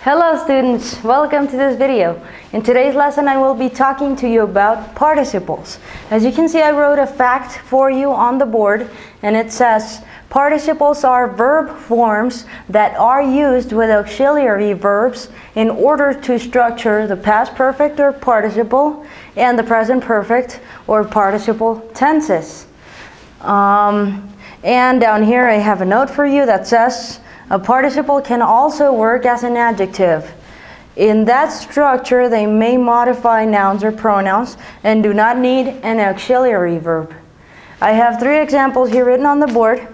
Hello students, welcome to this video. In today's lesson I will be talking to you about participles. As you can see, I wrote a fact for you on the board, and it says participles are verb forms that are used with auxiliary verbs in order to structure the past perfect or participle and the present perfect or participle tenses. And down here I have a note for you that says a participle can also work as an adjective. In that structure, they may modify nouns or pronouns and do not need an auxiliary verb. I have 3 examples here written on the board.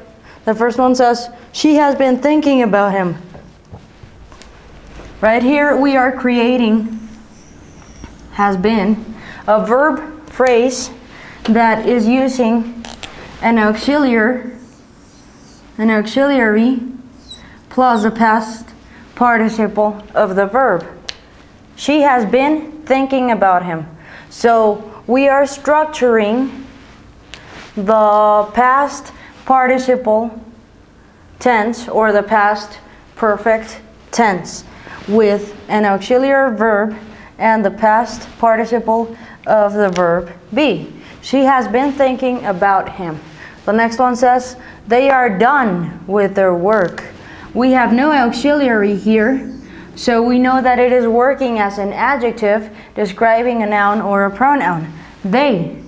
The first one says, she has been thinking about him. Right here we are creating has been, a verb phrase that is using an auxiliary plus the past participle of the verb. She has been thinking about him. So we are structuring the past participle tense or the past perfect tense with an auxiliary verb and the past participle of the verb be. She has been thinking about him. The next one says, they are done with their work. We have no auxiliary here, so we know that it is working as an adjective describing a noun or a pronoun. They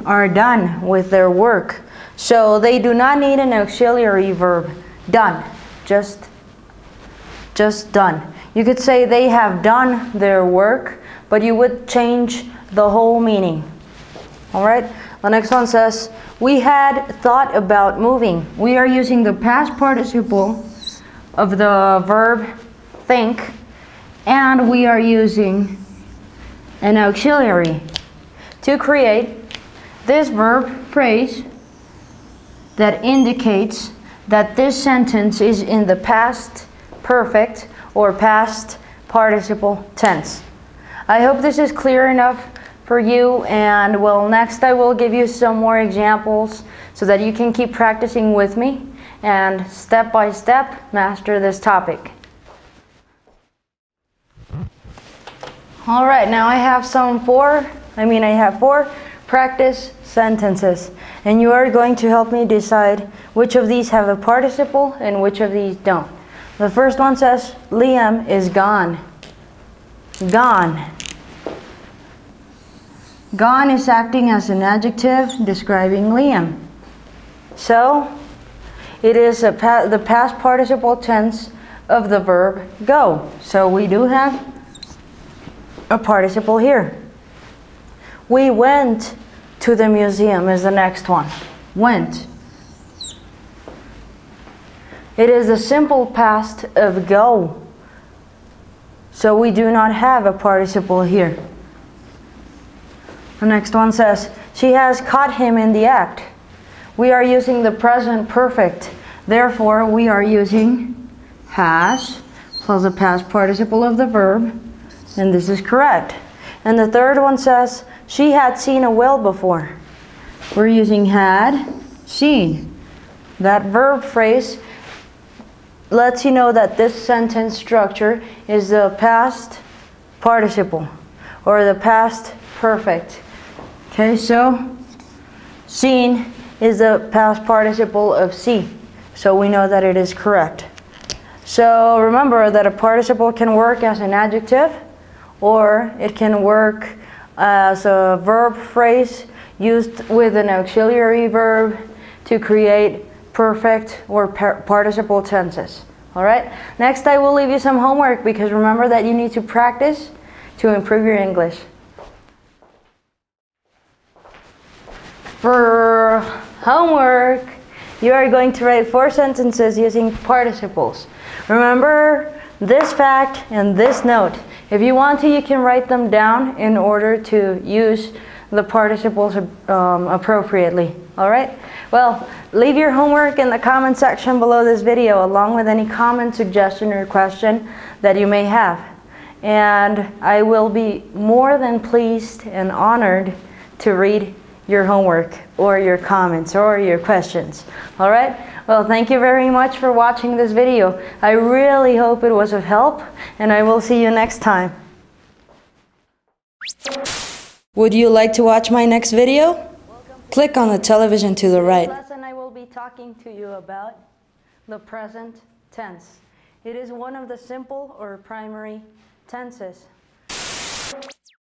are done with their work. So they do not need an auxiliary verb. Done. Just done. You could say they have done their work, but you would change the whole meaning. Alright? The next one says, we had thought about moving. We are using the past participle of the verb think, and we are using an auxiliary to create this verb phrase that indicates that this sentence is in the past perfect or past participle tense. I hope this is clear enough for you, and well, next I will give you some more examples so that you can keep practicing with me and step by step master this topic. Alright, now I have I have 4 practice sentences, and you are going to help me decide which of these have a participle and which of these don't. The first one says, Liam is gone. Gone. Gone is acting as an adjective describing Liam. So, it is the past participle tense of the verb go. So we do have a participle here. We went to the museum is the next one. Went. It is the simple past of go. So we do not have a participle here. The next one says, she has caught him in the act. We are using the present perfect. Therefore, we are using has plus the past participle of the verb, and this is correct. And the third one says, she had seen a whale before. We're using had seen. That verb phrase lets you know that this sentence structure is the past participle or the past perfect. Okay, so seen is the past participle of see. So we know that it is correct. So remember that a participle can work as an adjective, or it can work as a verb phrase used with an auxiliary verb to create perfect or participle tenses. Alright? Next I will leave you some homework, because remember that you need to practice to improve your English. For homework, you are going to write 4 sentences using participles. Remember this fact and this note. If you want to, you can write them down in order to use the participles appropriately. Alright? Well, leave your homework in the comment section below this video, along with any comment, suggestion, or question that you may have. And I will be more than pleased and honored to read your homework or your comments or your questions. All right? Well, thank you very much for watching this video. I really hope it was of help, and I will see you next time. Would you like to watch my next video? Click on the television to the right. In this lesson, I will be talking to you about the present tense. It is one of the simple or primary tenses.